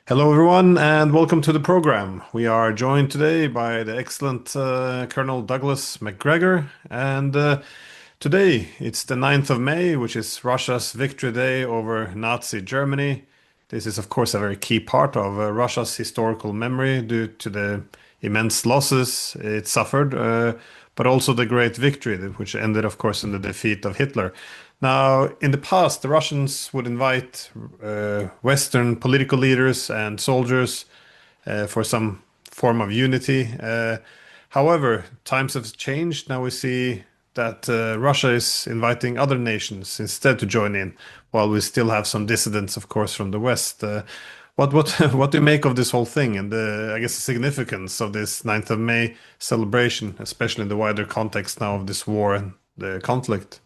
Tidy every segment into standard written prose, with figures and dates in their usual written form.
Hello, everyone, and welcome to the program. We are joined today by the excellent Colonel Douglas Macgregor, and today it's the 9th of May, which is Russia's Victory Day over Nazi Germany. This is, of course, a very key part of Russia's historical memory due to the immense losses it suffered, but also the great victory, which ended, of course, in the defeat of Hitler. Now, in the past, the Russians would invite Western political leaders and soldiers for some form of unity. However, times have changed. Now we see that Russia is inviting other nations instead to join in, while we still have some dissidents, of course, from the West. What what do you make of this whole thing and I guess the significance of this 9th of May celebration, especially in the wider context now of this war and the conflict?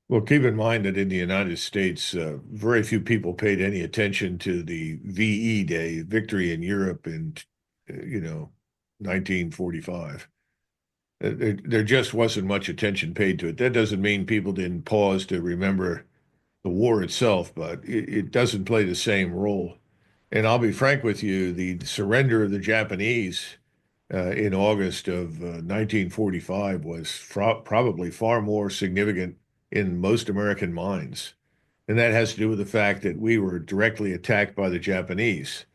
Well, keep in mind that in the United States, very few people paid any attention to the VE Day, Victory in Europe in, uh, you know, 1945. There just wasn't much attention paid to it. That doesn't mean people didn't pause to remember the war itself, but it doesn't play the same role. And I'll be frank with you, the surrender of the Japanese in August of 1945 was probably far more significant in most American minds. And that has to do with the fact that we were directly attacked by the Japanese.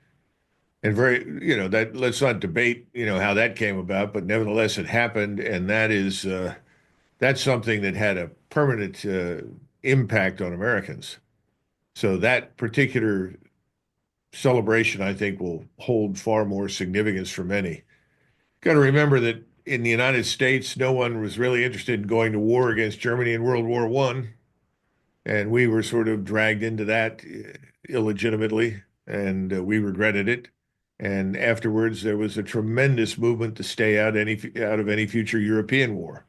And that let's not debate, how that came about, but nevertheless, it happened. And that's something that had a permanent impact on Americans. So that particular celebration, I think, will hold far more significance for many. Got to remember that in the United States, no one was really interested in going to war against Germany in World War One, and we were sort of dragged into that illegitimately, and we regretted it. And afterwards, there was a tremendous movement to stay out of any future European war.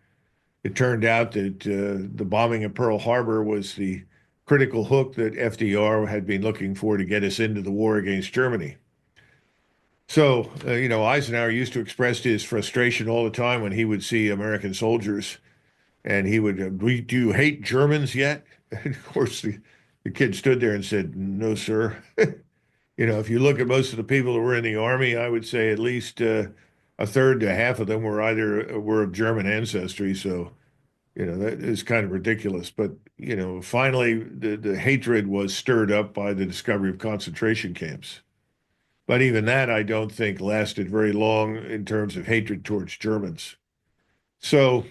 It turned out that the bombing of Pearl Harbor was the critical hook that FDR had been looking for to get us into the war against Germany. So, Eisenhower used to express his frustration all the time when he would see American soldiers, and he would, do you hate Germans yet? And of course, the kid stood there and said, no, sir. If you look at most of the people who were in the army, I would say at least a third to half of them were of German ancestry. So, that is kind of ridiculous. But, finally, the hatred was stirred up by the discovery of concentration camps. But even that, I don't think lasted very long in terms of hatred towards Germans. So,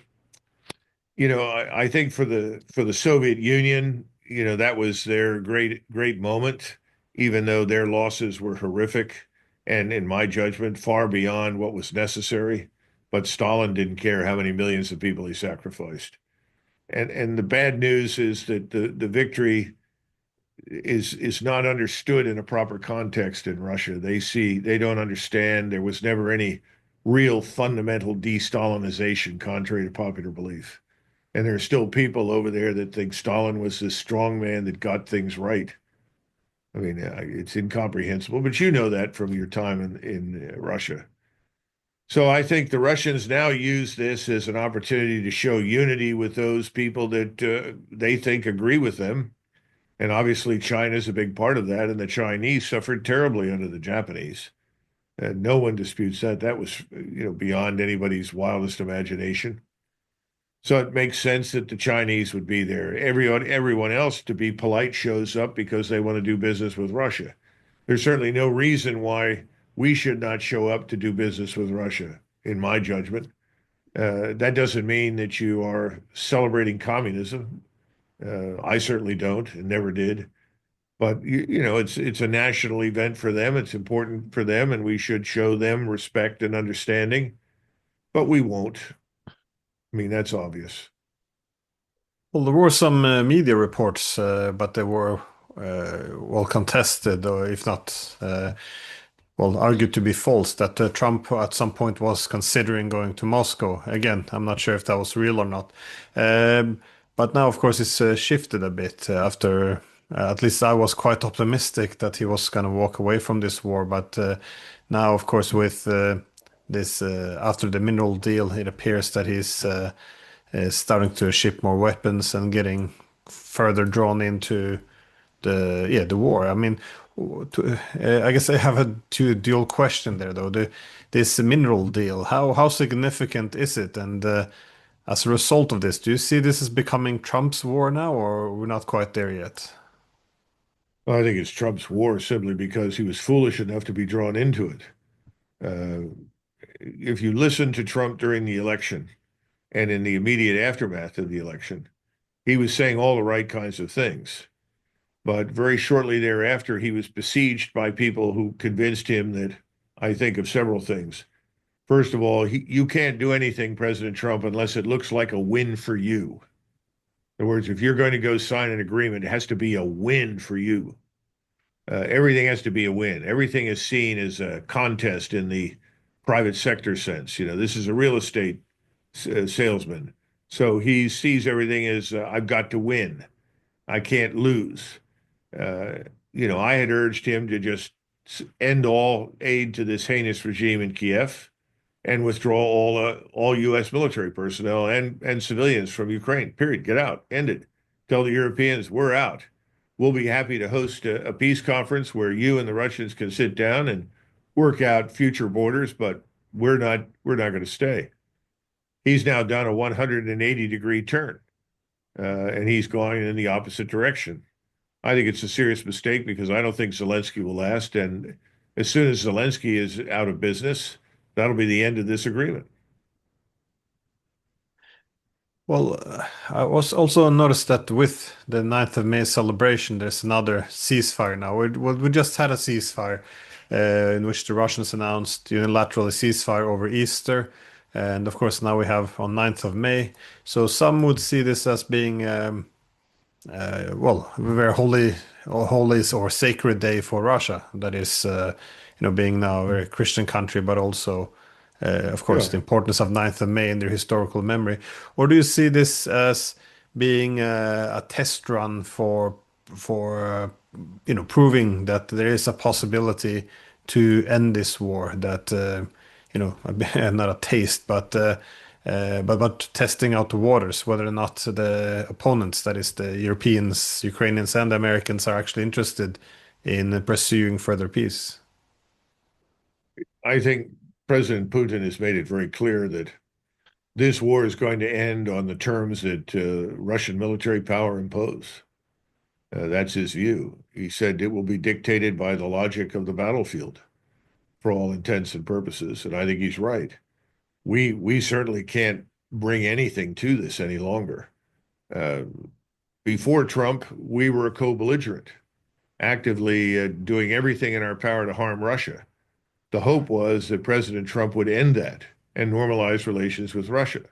I think for the Soviet Union, that was their great moment, even though their losses were horrific and, in my judgment, far beyond what was necessary. But Stalin didn't care how many millions of people he sacrificed. And the bad news is that the victory is not understood in a proper context in Russia. They don't understand there was never any real fundamental de-Stalinization, contrary to popular belief. And there are still people over there that think Stalin was this strong man that got things right. I mean, it's incomprehensible, but you know that from your time in Russia. So I think the Russians now use this as an opportunity to show unity with those people that they think agree with them. And obviously, China is a big part of that, and the Chinese suffered terribly under the Japanese. And no one disputes that. That was, beyond anybody's wildest imagination. So it makes sense that the Chinese would be there. Everyone else, to be polite, shows up because they want to do business with Russia. There's certainly no reason why we should not show up to do business with Russia, in my judgment. That doesn't mean that you are celebrating communism. I certainly don't and never did. But it's a national event for them. It's important for them, and we should show them respect and understanding. But we won't. I mean, that's obvious. Well, there were some media reports, but they were well contested, or if not, well, argued to be false, that Trump at some point was considering going to Moscow. Again, I'm not sure if that was real or not. But now, of course, it's shifted a bit after, at least I was quite optimistic that he was going to walk away from this war. But now, of course, with this, after the mineral deal, it appears that he's is starting to ship more weapons and getting further drawn into the war. I mean, I guess I have a dual question there, though. This mineral deal, how significant is it? And as a result of this, do you see this as becoming Trump's war now, or we're not quite there yet? I think it's Trump's war simply because he was foolish enough to be drawn into it. Uh, if you listen to Trump during the election and in the immediate aftermath of the election, he was saying all the right kinds of things. But very shortly thereafter, he was besieged by people who convinced him that I think of several things. First of all, you can't do anything, President Trump, unless it looks like a win for you. In other words, if you're going to go sign an agreement, it has to be a win for you. Everything has to be a win. Everything is seen as a contest in the private sector sense. This is a real estate salesman. So he sees everything as I've got to win. I can't lose. Uh, I had urged him to just end all aid to this heinous regime in Kiev and withdraw all U.S. military personnel and civilians from Ukraine. Period. Get out. End it. Tell the Europeans we're out. We'll be happy to host a peace conference where you and the Russians can sit down and work out future borders, but we're not going to stay. He's now done a 180-degree turn, and he's going in the opposite direction. I think it's a serious mistake because I don't think Zelensky will last. And as soon as Zelensky is out of business, that'll be the end of this agreement. Well, I was also noticed that with the 9th of May celebration, there's another ceasefire now. We just had a ceasefire in which the Russians announced unilaterally ceasefire over Easter. And of course, now we have on 9th of May. So some would see this as being well, very holy or sacred day for Russia. That is, being now a very Christian country, but also, of course, Yeah, the importance of 9th of May in their historical memory. Or do you see this as being a test run for proving that there is a possibility to end this war? That not a taste, but testing out the waters, whether or not the opponents, that is the Europeans, Ukrainians, and Americans, are actually interested in pursuing further peace. I think President Putin has made it very clear that this war is going to end on the terms that Russian military power impose. That's his view. He said it will be dictated by the logic of the battlefield for all intents and purposes, and I think he's right. We certainly can't bring anything to this any longer. Uh, Before Trump, we were a co-belligerent, actively doing everything in our power to harm Russia. The hope was that President Trump would end that and normalize relations with Russia.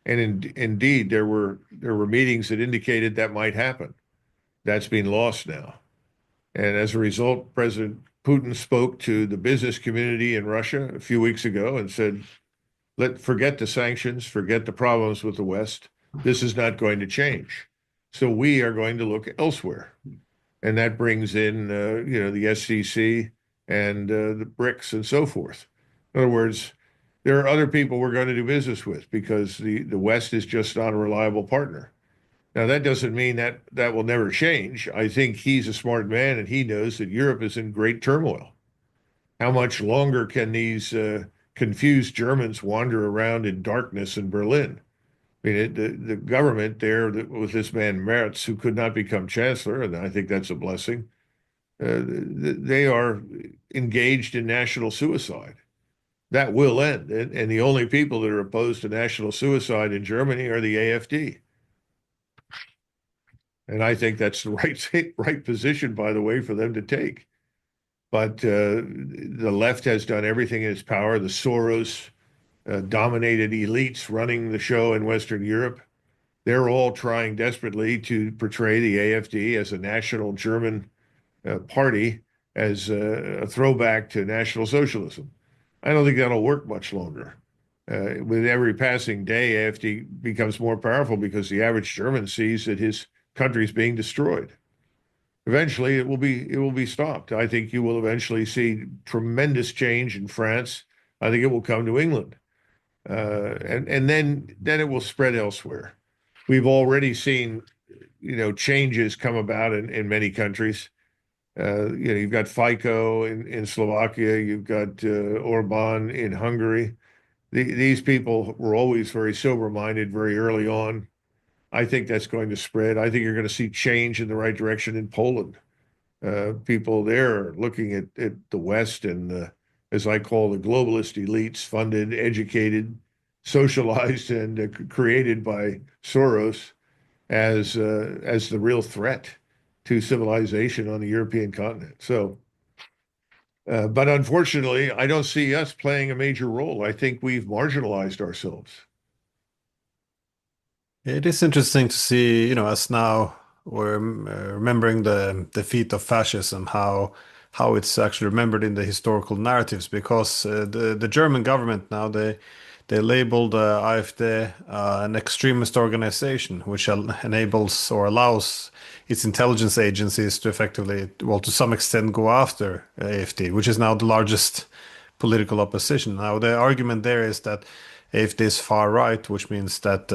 And indeed, there were meetings that indicated that might happen. That's been lost now. And as a result, President Putin spoke to the business community in Russia a few weeks ago and said, forget the sanctions, forget the problems with the West. This is not going to change. So we are going to look elsewhere. And that brings in, the SEC and the BRICS and so forth. In other words, there are other people we're going to do business with because the West is just not a reliable partner. Now, that doesn't mean that that will never change. I think he's a smart man and he knows that Europe is in great turmoil. How much longer can these confused Germans wander around in darkness in Berlin? I mean, the government there with this man Merz, who could not become chancellor, and I think that's a blessing, they are engaged in national suicide. That will end. And the only people that are opposed to national suicide in Germany are the AfD. And I think that's the right position, by the way, for them to take. But the left has done everything in its power. The Soros dominated elites running the show in Western Europe. They're all trying desperately to portray the AfD as a national German party, as a throwback to National Socialism. I don't think that'll work much longer. With every passing day, AfD becomes more powerful because the average German sees that his country is being destroyed. Eventually, it will be stopped. I think you will eventually see tremendous change in France. I think it will come to England, and then it will spread elsewhere. We've already seen, changes come about in many countries. You've got Fico in Slovakia, you've got Orban in Hungary. These people were always very sober-minded very early on. I think that's going to spread. I think you're going to see change in the right direction in Poland. People there are looking at the West and as I call the globalist elites, funded, educated, socialized, and created by Soros as the real threat to civilization on the European continent. So, but unfortunately, I don't see us playing a major role. I think we've marginalized ourselves. It is interesting to see, as now we're remembering the defeat of fascism, how it's actually remembered in the historical narratives, because the German government now they labeled AfD an extremist organization, which enables or allows its intelligence agencies to effectively, well, to some extent, go after AfD, which is now the largest political opposition. Now, the argument there is that AfD is far right, which means that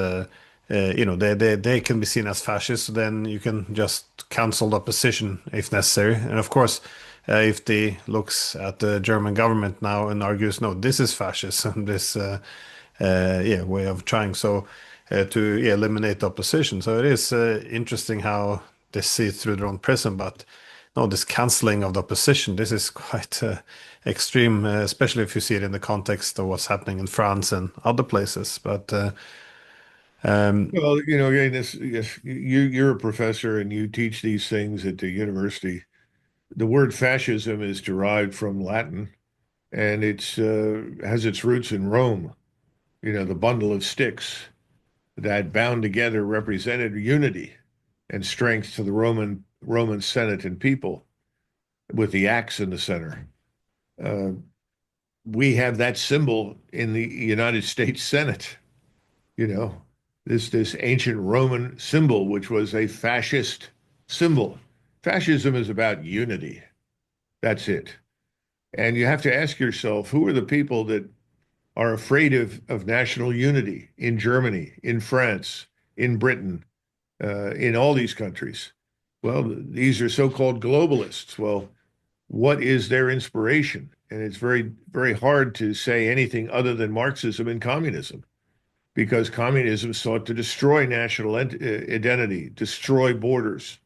they can be seen as fascists. So then you can just cancel the opposition if necessary. And of course, AfD looks at the German government now and argues, no, this is fascism. This way of trying to eliminate the opposition. So it is interesting how they see it through their own prism, but no, this canceling of the opposition, this is quite extreme, especially if you see it in the context of what's happening in France and other places. But Well, again, yes, you're a professor and you teach these things at the university. The word fascism is derived from Latin, and it's has its roots in Rome. The bundle of sticks that bound together represented unity and strength to the Roman Senate and people, with the axe in the center. Uh, we have that symbol in the United States Senate. You know, this ancient Roman symbol, which was a fascist symbol. Fascism is about unity. That's it. And you have to ask yourself, who are the people that are afraid of national unity in Germany, in France, in Britain, in all these countries? Well, these are so-called globalists. Well, what is their inspiration? And it's very, very hard to say anything other than Marxism and communism, because communism sought to destroy national identity, destroy borders,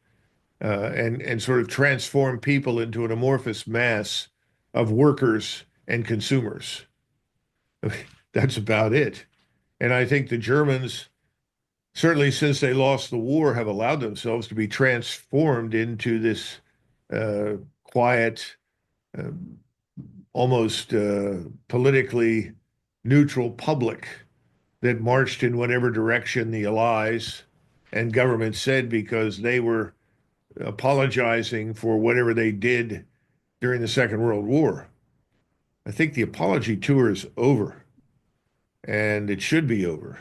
and sort of transform people into an amorphous mass of workers and consumers. That's about it. And I think the Germans, certainly since they lost the war, have allowed themselves to be transformed into this quiet, uh, almost politically neutral public that marched in whatever direction the allies and government said, because they were apologizing for whatever they did during the Second World War. I think the apology tour is over, and it should be over.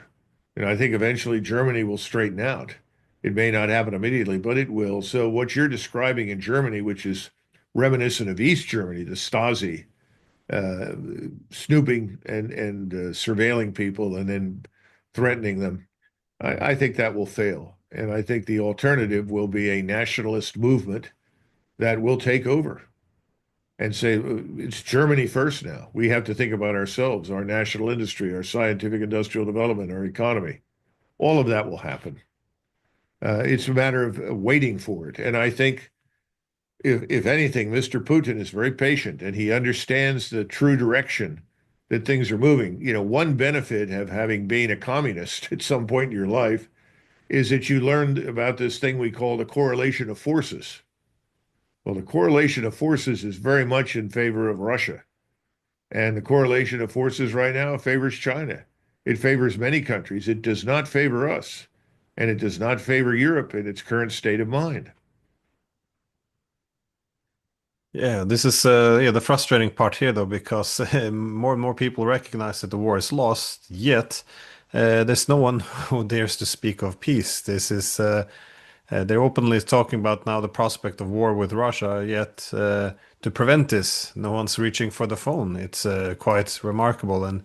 And I think eventually Germany will straighten out. It may not happen immediately, but it will. So what you're describing in Germany, which is reminiscent of East Germany, the Stasi, uh, snooping and surveilling people and then threatening them, I think that will fail. And I think the alternative will be a nationalist movement that will take over and say, it's Germany first now. We have to think about ourselves, our national industry, our scientific industrial development, our economy. All of that will happen. It's a matter of waiting for it. And I think, if anything, Mr. Putin is very patient and he understands the true direction that things are moving. One benefit of having been a communist at some point in your life is that you learned about this thing we call the correlation of forces. Well, the correlation of forces is very much in favor of Russia. And the correlation of forces right now favors China. It favors many countries. It does not favor us. And it does not favor Europe in its current state of mind. yeah, this is the frustrating part here, though, because more and more people recognize that the war is lost, yet there's no one who dares to speak of peace. This is they're openly talking about now the prospect of war with Russia, yet to prevent this, no one's reaching for the phone. It's quite remarkable, and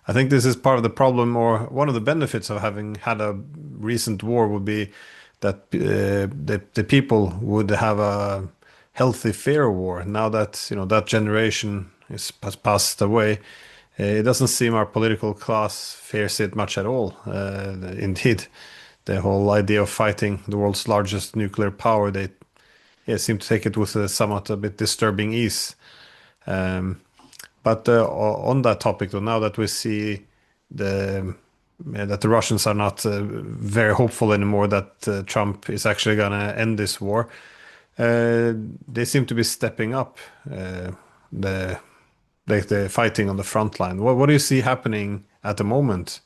I think this is part of the problem, or one of the benefits of having had a recent war would be that the people would have a healthy fear war. Now that that generation has passed away, it doesn't seem our political class fears it much at all. Indeed, the whole idea of fighting the world's largest nuclear power, they seem to take it with a bit disturbing ease. But on that topic, though, now that we see the that the Russians are not very hopeful anymore that Trump is actually going to end this war, they seem to be stepping up the the fighting on the front line. What do you see happening at the moment?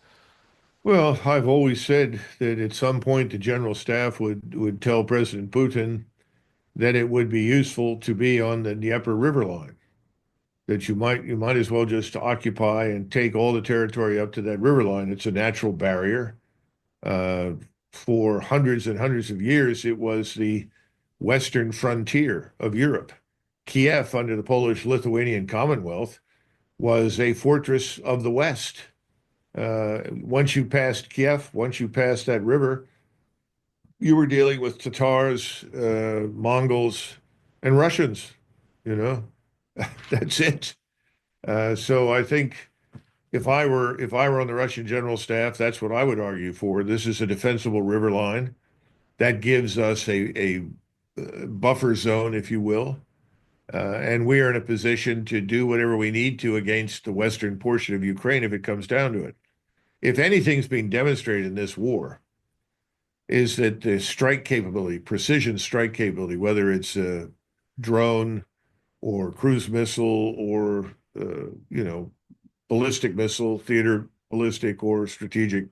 Well, I've always said that at some point the general staff would tell President Putin that it would be useful to be on the Dnieper River line, that you might as well just occupy and take all the territory up to that river line. It's a natural barrier. Uh, for hundreds and hundreds of years, it was the western frontier of Europe. Kiev, under the Polish-Lithuanian Commonwealth, was a fortress of the West. Once you passed Kiev, once you passed that river, you were dealing with Tatars, Mongols, and Russians. You know, that's it. So I think if I were on the Russian general staff, that's what I would argue for. This is a defensible river line that gives us a buffer zone, if you will, and we are in a position to do whatever we need to against the western portion of Ukraine if it comes down to it. If anything's being demonstrated in this war, is that the strike capability, precision strike capability, whether it's a drone or cruise missile or ballistic missile, theater ballistic or strategic,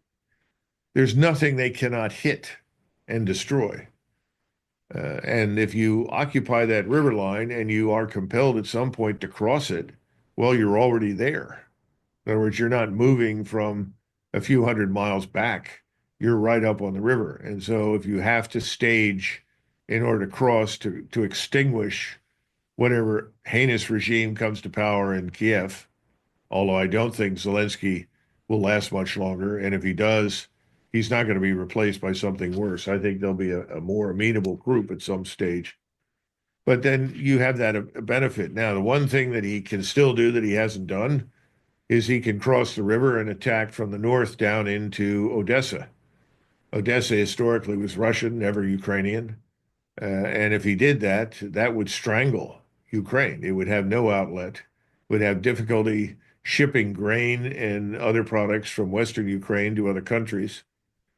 there's nothing they cannot hit and destroy. And if you occupy that river line and you are compelled at some point to cross it, well, you're already there. In other words, you're not moving from a few hundred miles back. You're right up on the river. And so if you have to stage in order to cross to extinguish whatever heinous regime comes to power in Kiev, although I don't think Zelensky will last much longer. And if he does, he's not going to be replaced by something worse. I think there'll be a more amenable group at some stage. But then you have that benefit. Now, the one thing that he can still do that he hasn't done is he can cross the river and attack from the north down into Odessa. Odessa historically was Russian, never Ukrainian. And if he did that, that would strangle Ukraine. It would have no outlet, would have difficulty shipping grain and other products from Western Ukraine to other countries.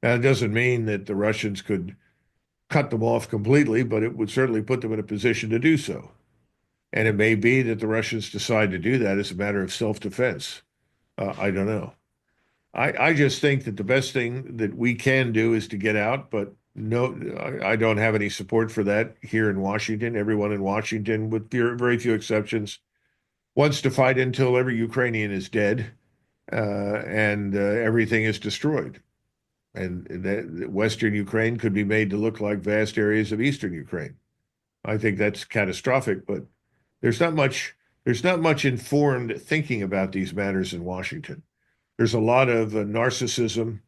Now, it doesn't mean that the Russians could cut them off completely, but it would certainly put them in a position to do so. And it may be that the Russians decide to do that as a matter of self-defense. I don't know. I just think that the best thing that we can do is to get out, but no, I don't have any support for that here in Washington. Everyone in Washington, with very few exceptions, wants to fight until every Ukrainian is dead and everything is destroyed. And that Western Ukraine could be made to look like vast areas of Eastern Ukraine. I think that's catastrophic, but there's not much informed thinking about these matters in Washington. There's a lot of narcissism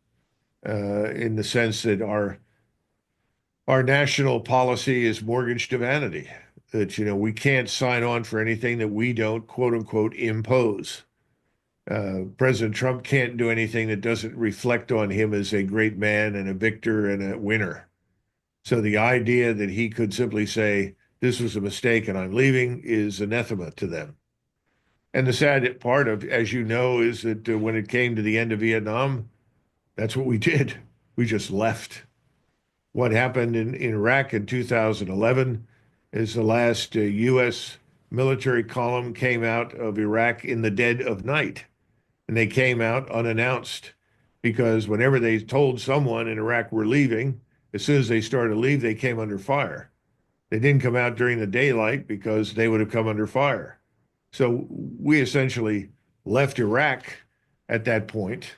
in the sense that our national policy is mortgaged to vanity. That we can't sign on for anything that we don't quote unquote impose. President Trump can't do anything that doesn't reflect on him as a great man and a victor and a winner. So the idea that he could simply say, this was a mistake and I'm leaving is anathema to them. And the sad part of, as you know, is that when it came to the end of Vietnam, that's what we did. We just left. What happened in Iraq in 2011 is the last U.S. military column came out of Iraq in the dead of night. And they came out unannounced because whenever they told someone in Iraq we're leaving, as soon as they started to leave, they came under fire. They didn't come out during the daylight because they would have come under fire. So we essentially left Iraq at that point,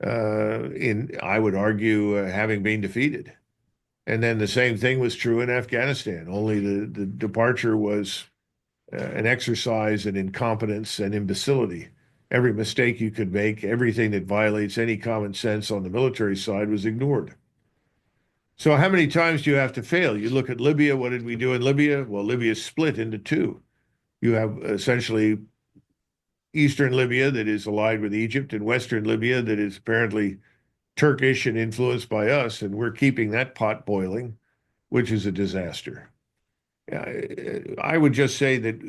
I would argue, having been defeated. And then the same thing was true in Afghanistan, only the departure was an exercise in incompetence and imbecility. Every mistake you could make, everything that violates any common sense on the military side was ignored. So how many times do you have to fail? You look at Libya. What did we do in Libya? Well, Libya split into two. You have essentially Eastern Libya that is allied with Egypt and Western Libya that is apparently Turkish and influenced by us, and we're keeping that pot boiling, which is a disaster. I would just say that,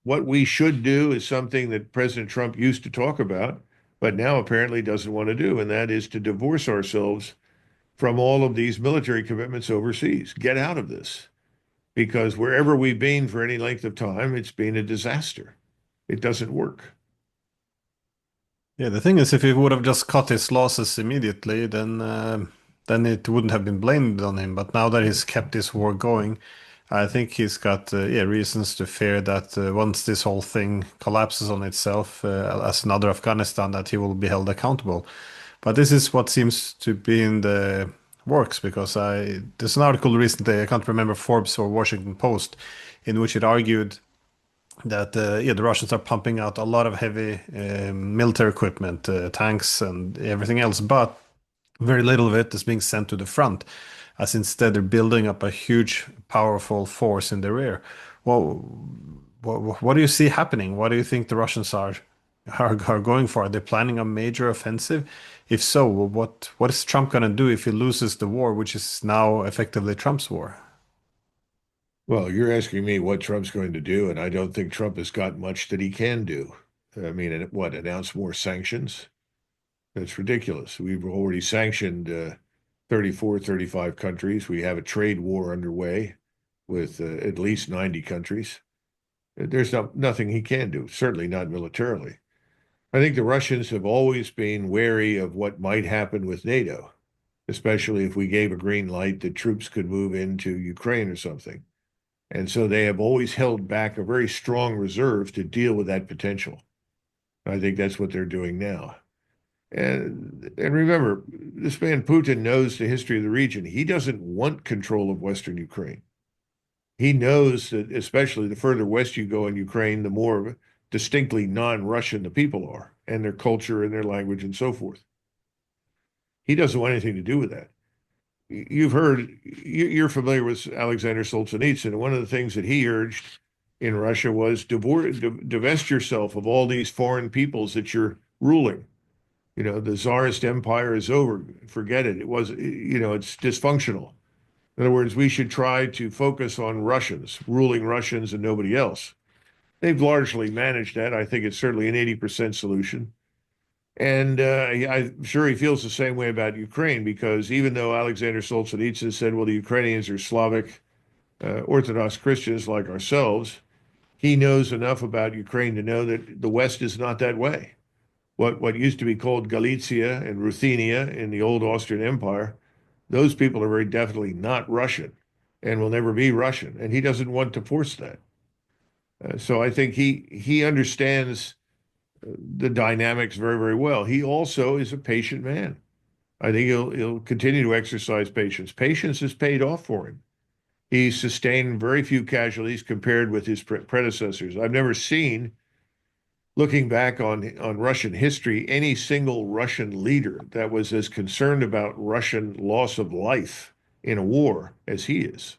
what we should do is something that President Trump used to talk about, but now apparently doesn't want to do, and that is to divorce ourselves from all of these military commitments overseas. Get out of this, because wherever we've been for any length of time, it's been a disaster. It doesn't work. Yeah, the thing is, if he would have just cut his losses immediately, then it wouldn't have been blamed on him. But now that he's kept this war going, I think he's got yeah reasons to fear that once this whole thing collapses on itself, as another Afghanistan, that he will be held accountable. But this is what seems to be in the works because there's an article recently, I can't remember Forbes or Washington Post, in which it argued that yeah, the Russians are pumping out a lot of heavy military equipment, tanks and everything else, but very little of it is being sent to the front, as instead they're building up a huge, powerful force in the rear. Well, what do you see happening? What do you think the Russians are going for? Are they planning a major offensive? If so, what is Trump going to do if he loses the war, which is now effectively Trump's war? Well, you're asking me what Trump's going to do, and I don't think Trump has got much that he can do. I mean, what, announce more sanctions? That's ridiculous. We've already sanctioned 34, 35 countries. We have a trade war underway with at least 90 countries. There's nothing he can do, certainly not militarily. I think the Russians have always been wary of what might happen with NATO, especially if we gave a green light that troops could move into Ukraine or something. And so they have always held back a very strong reserve to deal with that potential. I think that's what they're doing now. And remember, this man Putin knows the history of the region. He doesn't want control of Western Ukraine. He knows that, especially the further west you go in Ukraine, the more distinctly non-Russian the people are, and their culture and their language and so forth. He doesn't want anything to do with that. You're familiar with Alexander Solzhenitsyn, and one of the things that he urged in Russia was divest yourself of all these foreign peoples that you're ruling. The Tsarist empire is over. Forget it. It's dysfunctional. In other words, we should try to focus on Russians, ruling Russians and nobody else. They've largely managed that. I think it's certainly an 80% solution. And I'm sure he feels the same way about Ukraine, because even though Alexander Solzhenitsyn said, well, the Ukrainians are Slavic Orthodox Christians like ourselves, he knows enough about Ukraine to know that the West is not that way. What used to be called Galicia and Ruthenia in the old Austrian Empire, those people are very definitely not Russian and will never be Russian. And he doesn't want to force that. So I think he understands the dynamics very, very well. He also is a patient man. I think he'll continue to exercise patience. Patience has paid off for him. He's sustained very few casualties compared with his predecessors. I've never seen, looking back on Russian history, any single Russian leader that was as concerned about Russian loss of life in a war as he is.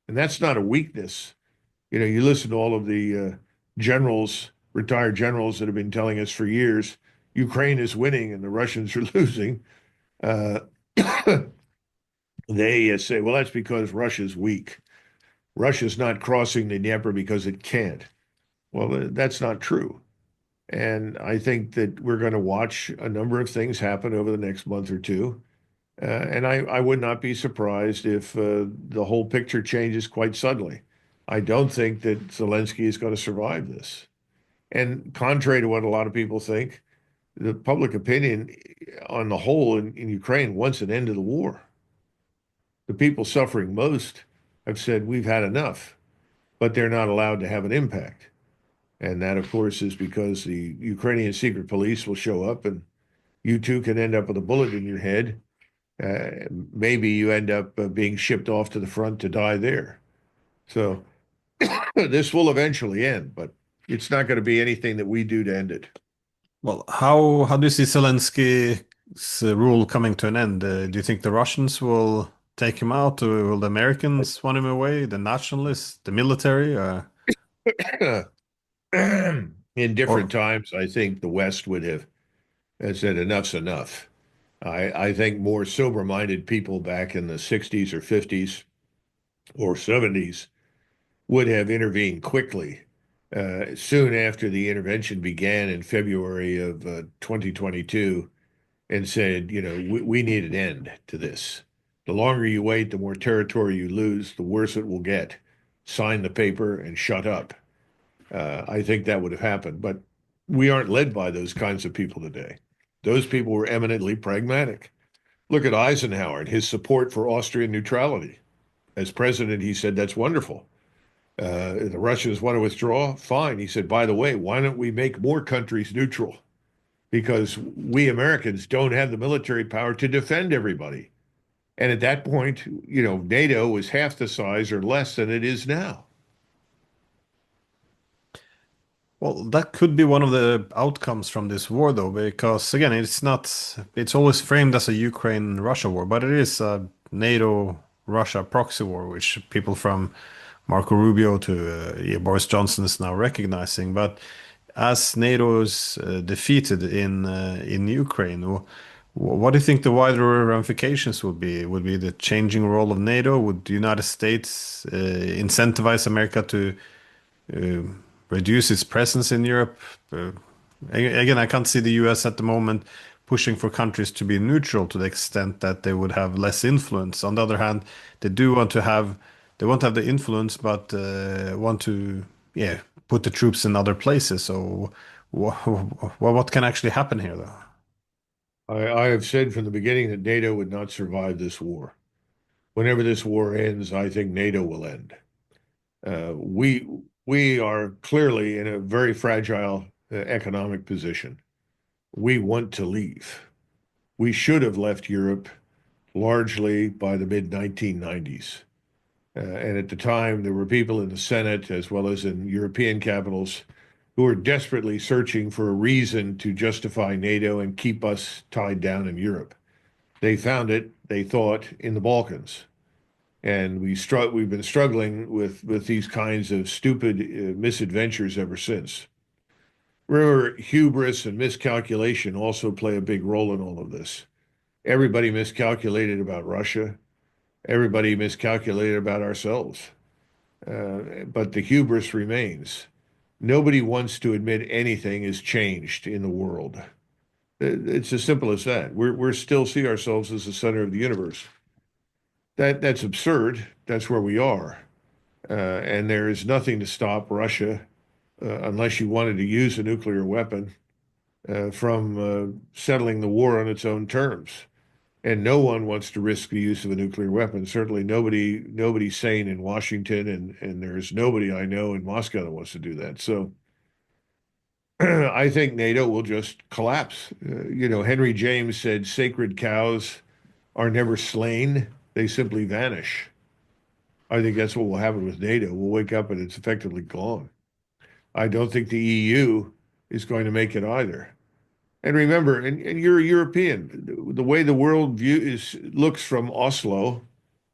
And that's not a weakness. You listen to all of the generals, retired generals that have been telling us for years, Ukraine is winning and the Russians are losing. Uh, they say, well, that's because Russia's weak. Russia's not crossing the Dnieper because it can't. Well, that's not true. And I think that we're going to watch a number of things happen over the next month or two. And I would not be surprised if the whole picture changes quite suddenly. I don't think that Zelensky is going to survive this. And contrary to what a lot of people think, the public opinion on the whole in Ukraine wants an end to the war. The people suffering most have said, we've had enough, but they're not allowed to have an impact. And that, of course, is because the Ukrainian secret police will show up and you too can end up with a bullet in your head. Maybe you end up being shipped off to the front to die there. So this will eventually end, but it's not going to be anything that we do to end it. Well, how do you see Zelensky rule coming to an end, do you think the Russians will take him out, or will the Americans want him away, the nationalists, the military, In different or times, I think the West would have said enough's enough. I think more sober-minded people back in the 60s or 50s or 70s would have intervened quickly. Soon after the intervention began in February of 2022, and said, we need an end to this. The longer you wait, the more territory you lose, the worse it will get. Sign the paper and shut up. I think that would have happened. But we aren't led by those kinds of people today. Those people were eminently pragmatic. Look at Eisenhower and his support for Austrian neutrality. As president, he said, that's wonderful. The Russians want to withdraw? Fine. He said, by the way, why don't we make more countries neutral? Because we Americans don't have the military power to defend everybody. And at that point, NATO was half the size or less than it is now. well, that could be one of the outcomes from this war, though, because again, it's always framed as a Ukraine-Russia war, but it is a NATO-Russia proxy war, which people from Marco Rubio to yeah, Boris Johnson is now recognizing. But as NATO is defeated in Ukraine, what do you think the wider ramifications would be? Would be the changing role of NATO? Would the United States incentivize America to uh, reduce its presence in Europe? Uh, Again, I can't see the US at the moment pushing for countries to be neutral to the extent that they would have less influence. On the other hand, they do want to have they want to have the influence, but want to yeah put the troops in other places. So, what can actually happen here, though? I have said from the beginning that NATO would not survive this war. Whenever this war ends, I think NATO will end. We are clearly in a very fragile economic position. We want to leave. We should have left Europe largely by the mid 1990s. And at the time, there were people in the Senate as well as in European capitals who were desperately searching for a reason to justify NATO and keep us tied down in Europe. They found it, they thought, in the Balkans. And we've been struggling with these kinds of stupid misadventures ever since. Remember, hubris and miscalculation also play a big role in all of this. Everybody miscalculated about Russia. Everybody miscalculated about ourselves. But the hubris remains. Nobody wants to admit anything has changed in the world. It's as simple as that. We're still see ourselves as the center of the universe. That's absurd. That's where we are. And there is nothing to stop Russia, unless you wanted to use a nuclear weapon, from settling the war on its own terms. And no one wants to risk the use of a nuclear weapon. Certainly nobody sane in Washington, and there's nobody I know in Moscow that wants to do that. So I think NATO will just collapse. Henry James said sacred cows are never slain, they simply vanish. I think that's what will happen with NATO. We'll wake up and it's effectively gone. I don't think the EU is going to make it either. And remember, and you're a European, the way the world looks from Oslo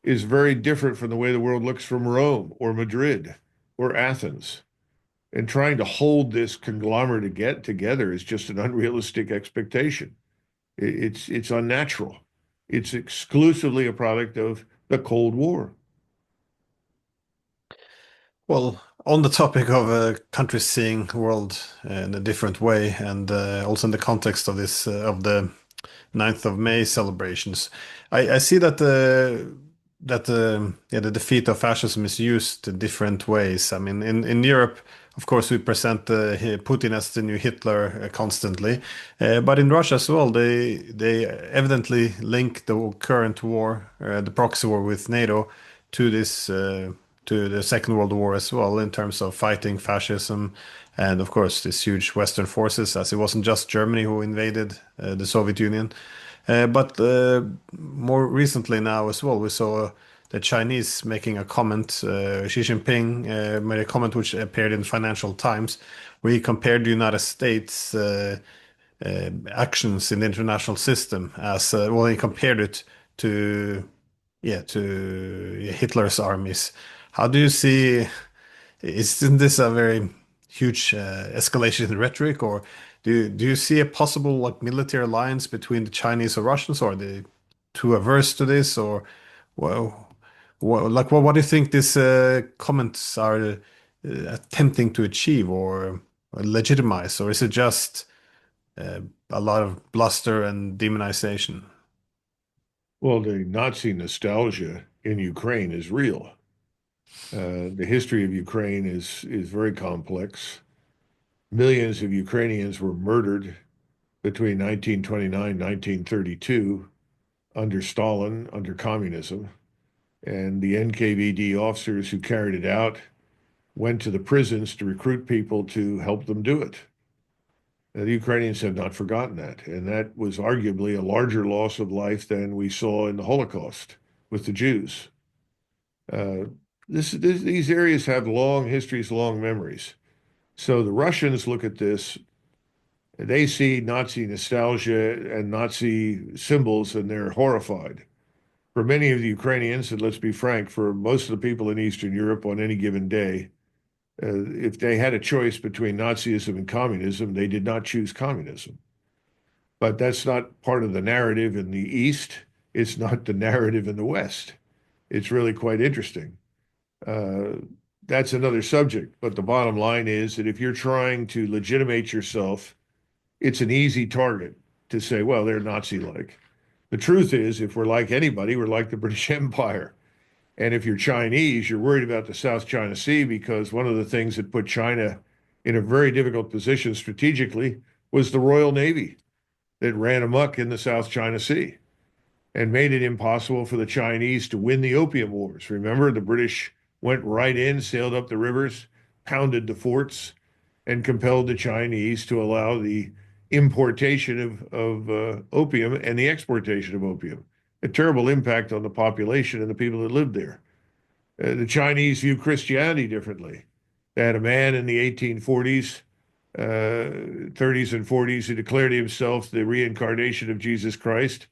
is very different from the way the world looks from Rome or Madrid or Athens. And trying to hold this conglomerate to get together is just an unrealistic expectation. It's unnatural. It's exclusively a product of the Cold War. Well, on the topic of countries seeing the world in a different way, and also in the context of this of the 9th of May celebrations, I see that the defeat of fascism is used in different ways. I mean, in Europe, of course, we present Putin as the new Hitler constantly, but in Russia as well, they evidently link the current war, the proxy war with NATO, to this. To the Second World War as well, in terms of fighting fascism, and of course, these huge Western forces, as it wasn't just Germany who invaded the Soviet Union. But more recently now as well, we saw the Chinese making a comment. Xi Jinping made a comment which appeared in Financial Times, where he compared the United States actions in the international system as well, he compared it to Hitler's armies. How do you see? Isn't this a very huge escalation in rhetoric, or do you see a possible like military alliance between the Chinese or Russians, or are they too averse to this, or well, what do you think these comments are attempting to achieve or legitimize, or is it just a lot of bluster and demonization? Well, the Nazi nostalgia in Ukraine is real. The history of Ukraine is very complex. Millions of Ukrainians were murdered between 1929 and 1932 under Stalin, under communism. And the NKVD officers who carried it out went to the prisons to recruit people to help them do it. The Ukrainians have not forgotten that. And that was arguably a larger loss of life than we saw in the Holocaust with the Jews. Uh, these areas have long histories, long memories. So the Russians look at this, they see Nazi nostalgia and Nazi symbols, and they're horrified. For many of the Ukrainians, and let's be frank, for most of the people in Eastern Europe on any given day, if they had a choice between Nazism and communism, they did not choose communism. But that's not part of the narrative in the East. It's not the narrative in the West. It's really quite interesting. Uh, that's another subject. But the bottom line is that if you're trying to legitimate yourself, it's an easy target to say, well, they're Nazi-like. The truth is, if we're like anybody, we're like the British Empire. And if you're Chinese, you're worried about the South China Sea because one of the things that put China in a very difficult position strategically was the Royal Navy that ran amok in the South China Sea and made it impossible for the Chinese to win the Opium Wars. Remember, the British went right in, sailed up the rivers, pounded the forts, and compelled the Chinese to allow the importation of opium and the exportation of opium. A terrible impact on the population and the people that lived there. The Chinese view Christianity differently. They had a man in the 1840s, 30s, and 40s who declared himself the reincarnation of Jesus Christ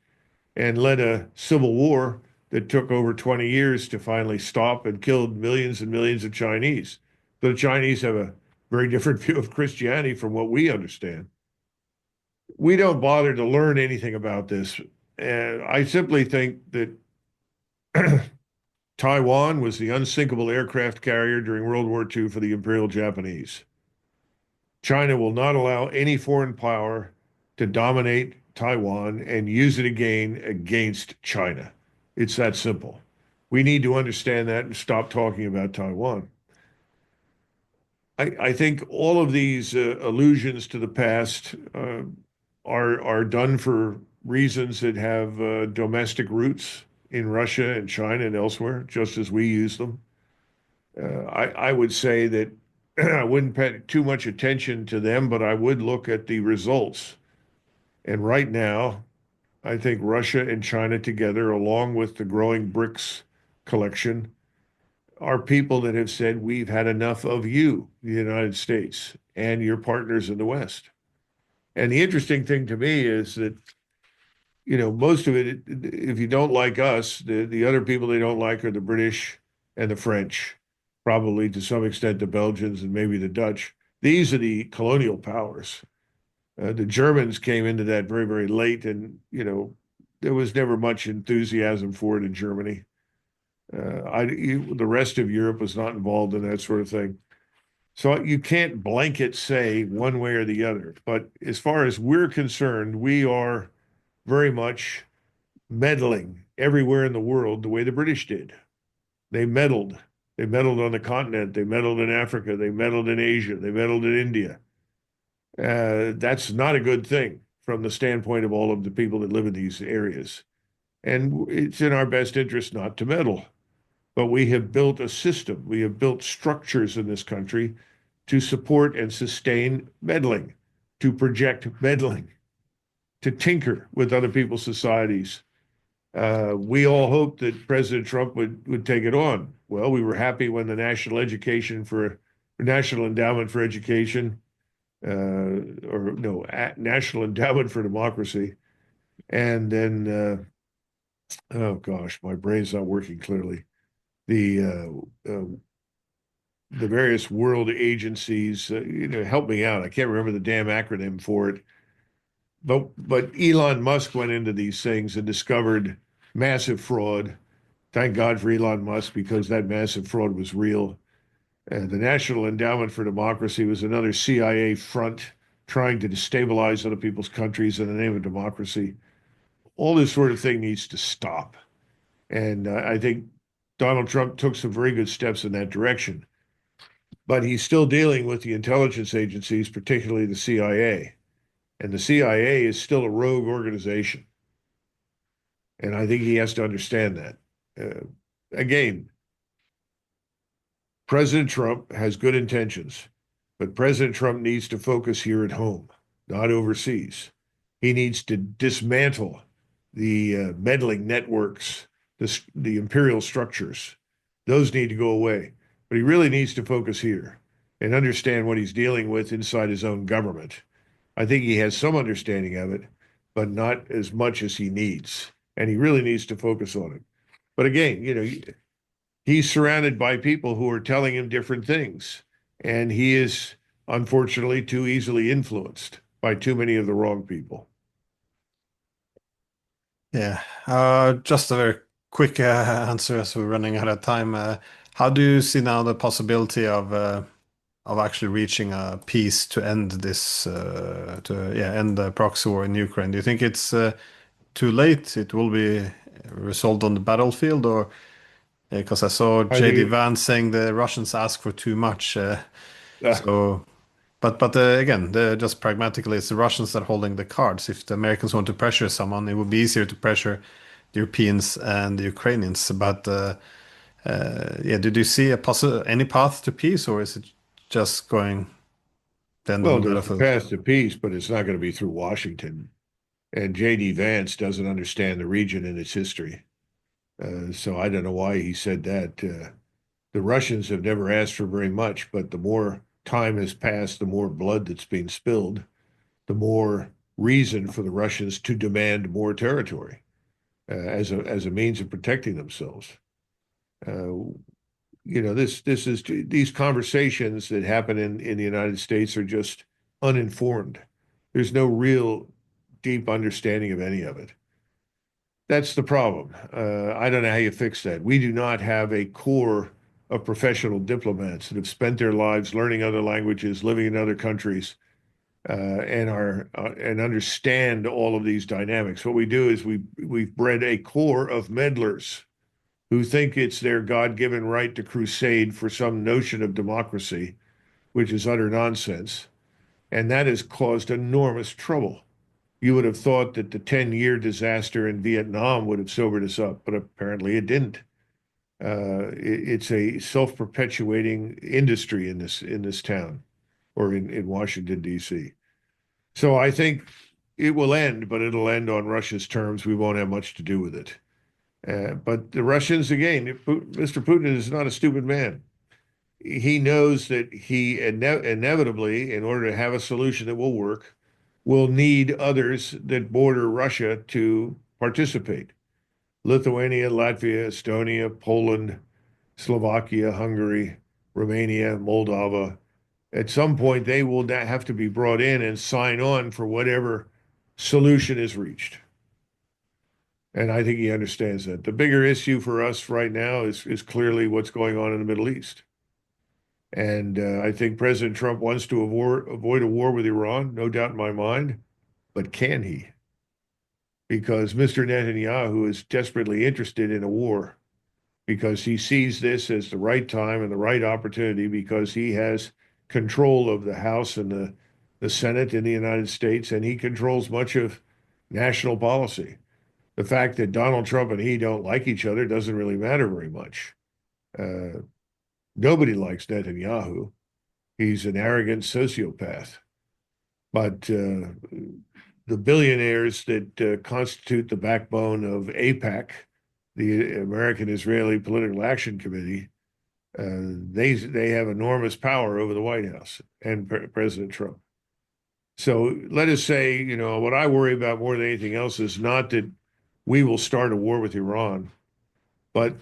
and led a civil war that took over 20 years to finally stop and killed millions and millions of Chinese. So the Chinese have a very different view of Christianity from what we understand. We don't bother to learn anything about this. And I simply think that Taiwan was the unsinkable aircraft carrier during World War II for the Imperial Japanese. China will not allow any foreign power to dominate Taiwan and use it again against China. It's that simple. We need to understand that and stop talking about Taiwan. I think all of these allusions to the past are done for reasons that have domestic roots in Russia and China and elsewhere, just as we use them. I would say that I wouldn't pay too much attention to them, but I would look at the results. And right now, I think Russia and China together, along with the growing BRICS collection, are people that have said, we've had enough of you, the United States, and your partners in the West. And the interesting thing to me is that, you know, most of it, if you don't like us, the other people they don't like are the British and the French, probably to some extent the Belgians and maybe the Dutch. These are the colonial powers. The Germans came into that very, very late, and, you know, there was never much enthusiasm for it in Germany. The rest of Europe was not involved in that sort of thing. So you can't blanket say one way or the other. But as far as we're concerned, we are very much meddling everywhere in the world the way the British did. They meddled. They meddled on the continent. They meddled in Africa. They meddled in Asia. They meddled in India. That's not a good thing from the standpoint of all of the people that live in these areas. And it's in our best interest not to meddle. But we have built a system. We have built structures in this country to support and sustain meddling, to project meddling, to tinker with other people's societies. We all hoped that President Trump would take it on. Well, we were happy when the National Endowment for Education or no, National Endowment for Democracy, and then oh gosh, my brain's not working clearly. The the various world agencies, help me out. I can't remember the damn acronym for it. But Elon Musk went into these things and discovered massive fraud. Thank God for Elon Musk because that massive fraud was real. The National Endowment for Democracy was another CIA front trying to destabilize other people's countries in the name of democracy. All this sort of thing needs to stop. And I think Donald Trump took some very good steps in that direction. But he's still dealing with the intelligence agencies, particularly the CIA. And the CIA is still a rogue organization. And I think he has to understand that. Again, President Trump has good intentions, but President Trump needs to focus here at home, not overseas. He needs to dismantle the meddling networks, the imperial structures. Those need to go away. But he really needs to focus here and understand what he's dealing with inside his own government. I think he has some understanding of it, but not as much as he needs. And he really needs to focus on it. But again, he's surrounded by people who are telling him different things. And he is unfortunately too easily influenced by too many of the wrong people. Yeah. Just a very quick answer as we're running out of time. How do you see now the possibility of actually reaching a peace to end this to end the proxy war in Ukraine? Do you think it's too late? It will be resolved on the battlefield, or because I saw I JD think Vance saying the Russians ask for too much. uh, So, but again, just pragmatically, it's the Russians that are holding the cards. If the Americans want to pressure someone, it would be easier to pressure the Europeans and the Ukrainians. But yeah, did you see any path to peace, or is it just going to end on well, the there's the battlefield? path to peace, but it's not going to be through Washington. And J.D. Vance doesn't understand the region and its history. So I don't know why he said that. The Russians have never asked for very much, but the more time has passed, the more blood that's being spilled, the more reason for the Russians to demand more territory as a means of protecting themselves. Uh, these conversations that happen in the United States are just uninformed. There's no real deep understanding of any of it. That's the problem. I don't know how you fix that. We do not have a core of professional diplomats that have spent their lives learning other languages, living in other countries, and understand all of these dynamics. What we do is we've bred a core of meddlers who think it's their God-given right to crusade for some notion of democracy, which is utter nonsense, and that has caused enormous trouble. You would have thought that the 10-year disaster in Vietnam would have sobered us up, but apparently it didn't. It's a self-perpetuating industry in this town or in Washington, D.C. So I think it will end, but it'll end on Russia's terms. We won't have much to do with it. But the Russians, again, Mr. Putin is not a stupid man. He knows that he inevitably, in order to have a solution that will work, will need others that border Russia to participate. Lithuania, Latvia, Estonia, Poland, Slovakia, Hungary, Romania, Moldova. At some point, they will have to be brought in and sign on for whatever solution is reached. And I think he understands that. The bigger issue for us right now is clearly what's going on in the Middle East. And I think President Trump wants to avoid a war with Iran, no doubt in my mind. But can he? Because Mr. Netanyahu is desperately interested in a war because he sees this as the right time and the right opportunity because he has control of the House and the Senate in the United States, and he controls much of national policy. The fact that Donald Trump and he don't like each other doesn't really matter very much. Uh, Nobody likes Netanyahu. He's an arrogant sociopath. But the billionaires that constitute the backbone of AIPAC, the American Israeli Political Action Committee, they have enormous power over the White House and President Trump. So let us say, what I worry about more than anything else is not that we will start a war with Iran, but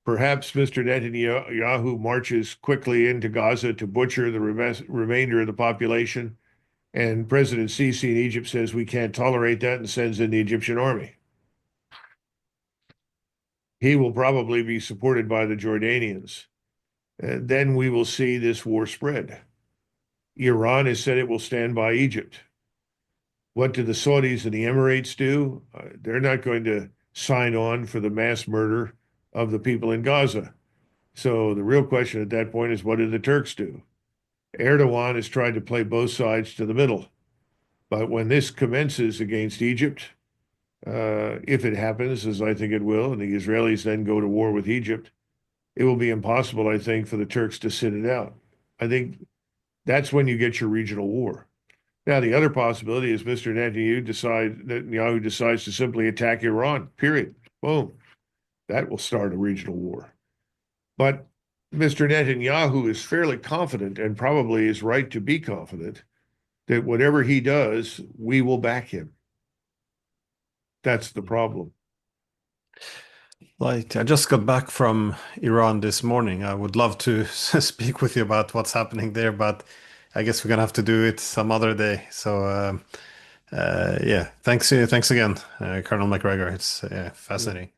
perhaps Mr. Netanyahu marches quickly into Gaza to butcher the remainder of the population, and President Sisi in Egypt says we can't tolerate that and sends in the Egyptian army. He will probably be supported by the Jordanians. And then we will see this war spread. Iran has said it will stand by Egypt. What do the Saudis and the Emirates do? They're not going to sign on for the mass murder of the people in Gaza. So the real question at that point is, what do the Turks do? Erdogan has tried to play both sides to the middle. But when this commences against Egypt, if it happens, as I think it will, and the Israelis then go to war with Egypt, it will be impossible, I think, for the Turks to sit it out. I think that's when you get your regional war. Now, the other possibility is Mr. Netanyahu decides to simply attack Iran, period. Boom. That will start a regional war. But Mr. Netanyahu is fairly confident, and probably is right to be confident, that whatever he does, we will back him. That's the problem. Like, I just got back from Iran this morning. I would love to speak with you about what's happening there, but I guess we're gonna have to do it some other day. So, yeah, thanks again, Colonel Macgregor. It's fascinating.